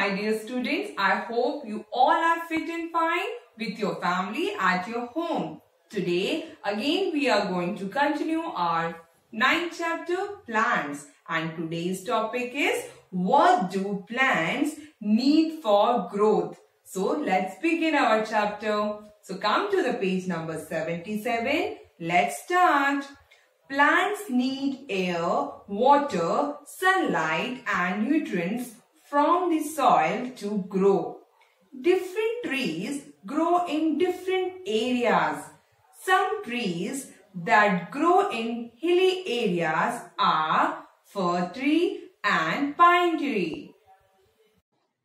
my dear students. I hope you all are fit and fine with your family at your home. Today, again we are going to continue our 9th chapter, plants. And today's topic is, what do plants need for growth? So, let's begin our chapter. So, come to the page number 77. Let's start. Plants need air, water, sunlight and nutrients from the soil to grow. Different trees grow in different areas. Some trees that grow in hilly areas are fir tree and pine tree.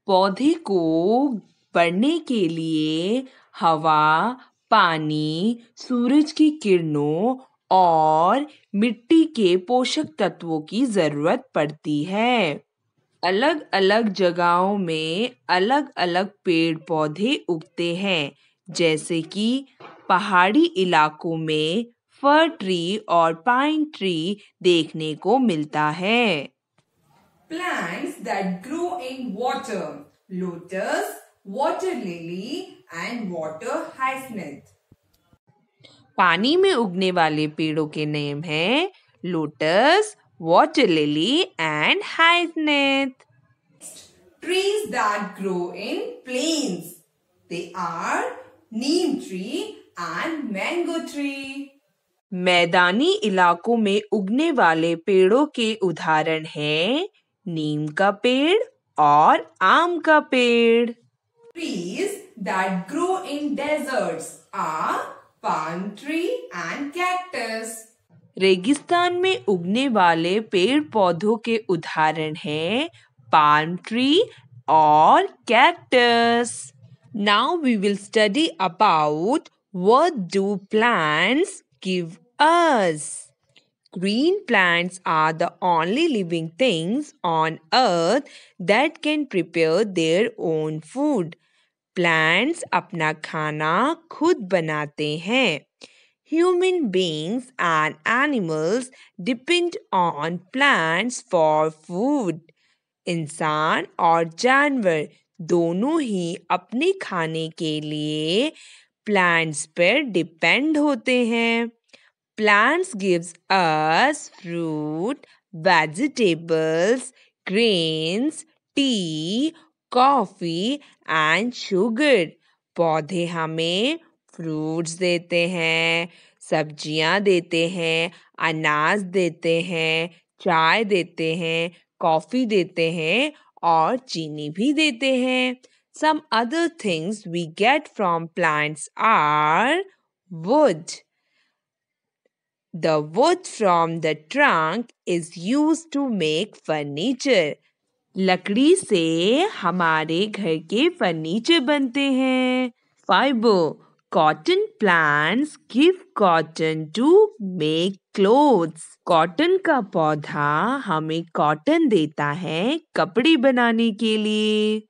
पौधे को बढ़ने के लिए हवा, पानी, सूरज की किरणों और मिट्टी के पोषक तत्वों की जरूरत पड़ती है। अलग अलग जगहों में अलग अलग पेड़ पौधे उगते हैं, जैसे कि पहाड़ी इलाकों में फर ट्री और पाइन ट्री देखने को मिलता है। Plants that grow in water, lotus, water lily and water hyacinth. पानी में उगने वाले पेड़ों के नाम हैं lotus, water lily and hyacinth. Trees that grow in plains. They are neem tree and mango tree. मैदानी इलाकों में उगने वाले पेड़ों के उदाहरण हैं नीम का पेड़ और आम का पेड़। Trees that grow in deserts are palm tree and cactus. रेगिस्तान में उगने वाले पेड़ पौधों के उदाहरण हैं palm tree और cactus. Now we will study about what do plants give us. Green plants are the only living things on earth that can prepare their own food. Plants अपना खाना खुद बनाते हैं. Human beings and animals depend on plants for food. इंसान और जानवर दोनों ही अपने खाने के लिए प्लांट्स पर डिपेंड होते हैं. Plants gives us fruit, vegetables, grains, tea, coffee and sugar. पौधे हमें फ्रूट्स देते हैं, सब्जियां देते हैं, अनाज देते हैं, चाय देते हैं, कॉफी देते हैं और चीनी भी देते हैं. Some other things we get from plants are wood. The wood from the trunk is used to make furniture. लकड़ी से हमारे घर के फर्नीचर बनते हैं. Fiber. Cotton plants give cotton to make clothes. Cotton का पौधा हमें कॉटन देता है कपड़े बनाने के लिए.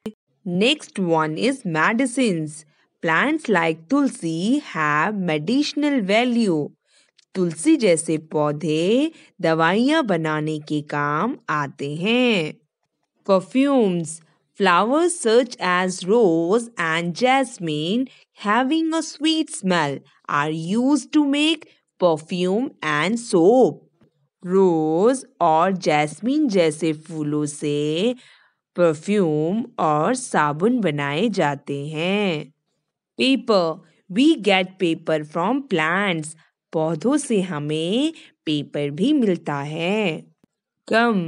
Next one is medicines. Plants like tulsi have medicinal value. तुलसी जैसे पौधे दवाइयाँ बनाने के काम आते हैं. Perfumes. Flowers such as rose and jasmine having a sweet smell are used to make perfume and soap. रोज और जैस्मीन जैसे फूलों से परफ्यूम और साबुन बनाए जाते हैं. Paper. We get paper from plants. पौधों से हमें पेपर भी मिलता है. Gum.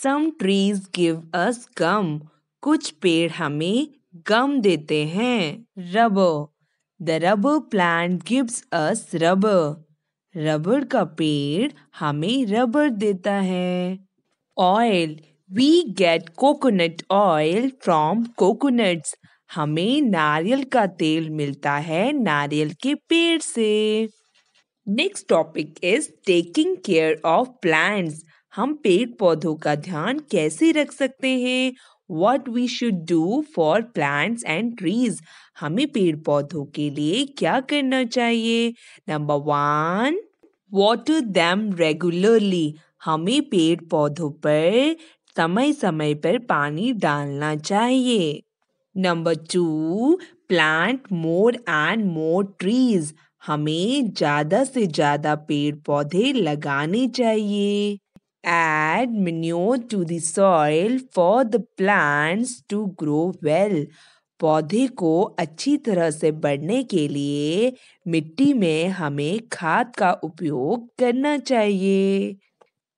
Some trees give us gum. कुछ पेड़ हमें गम देते हैं. Rubber. The rubber plant gives us rubber. Rubber का पेड़ हमें रबर देता है. Oil. We get coconut oil from coconuts. हमें नारियल का तेल मिलता है नारियल के पेड़ से. Next topic is taking care of plants. हम पेड़ पौधों का ध्यान कैसे रख सकते हैं? What we should do for plants and trees. हमें पेड़ पौधों के लिए क्या करना चाहिए? Number 1, water them regularly. हमें पेड़ पौधों पर समय समय पर पानी डालना चाहिए। Number 2, plant more and more trees. हमें ज़्यादा से ज़्यादा पेड़ पौधे लगाने चाहिए। Add manure to the soil for the plants to grow well. पौधे को अच्छी तरह से बढ़ने के लिए मिट्टी में हमें खाद का उपयोग करना चाहिए।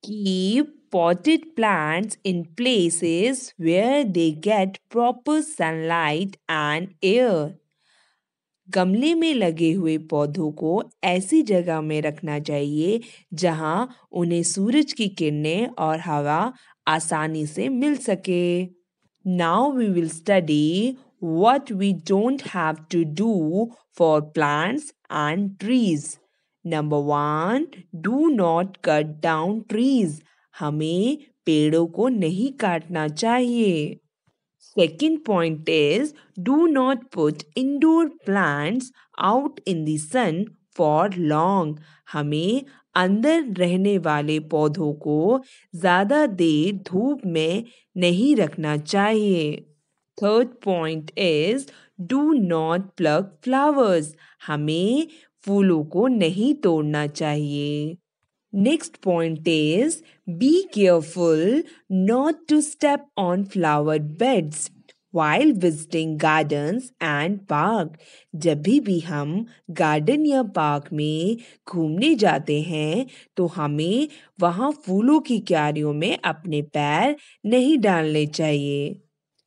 Keep potted plants in places where they get proper sunlight and air. गमले में लगे हुए पौधों को ऐसी जगह में रखना चाहिए जहां उन्हें सूरज की किरणें और हवा आसानी से मिल सके। Now we will study what we don't have to do for plants and trees. Number 1, do not cut down trees. हमें पेड़ों को नहीं काटना चाहिए। Second point is, do not put indoor plants out in the sun for long. हमें अंदर रहने वाले पौधों को ज़्यादा देर धूप में नहीं रखना चाहिए। Third point is, do not pluck flowers. हमें फूलों को नहीं तोड़ना चाहिए। Next point is, be careful not to step on flower beds while visiting gardens and park. जब भी हम गार्डन या पार्क में घूमने जाते हैं तो हमें वहाँ फूलों की क्यारियों में अपने पैर नहीं डालने चाहिए।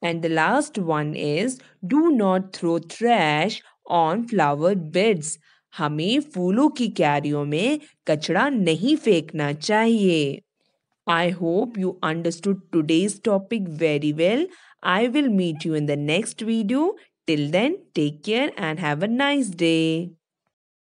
And the last one is, do not throw trash on flower beds. हमें फूलों की क्यारियों में कचरा नहीं फेंकना चाहिए। I hope you understood today's topic very well. I will meet you in the next video. Till then, take care and have a nice day.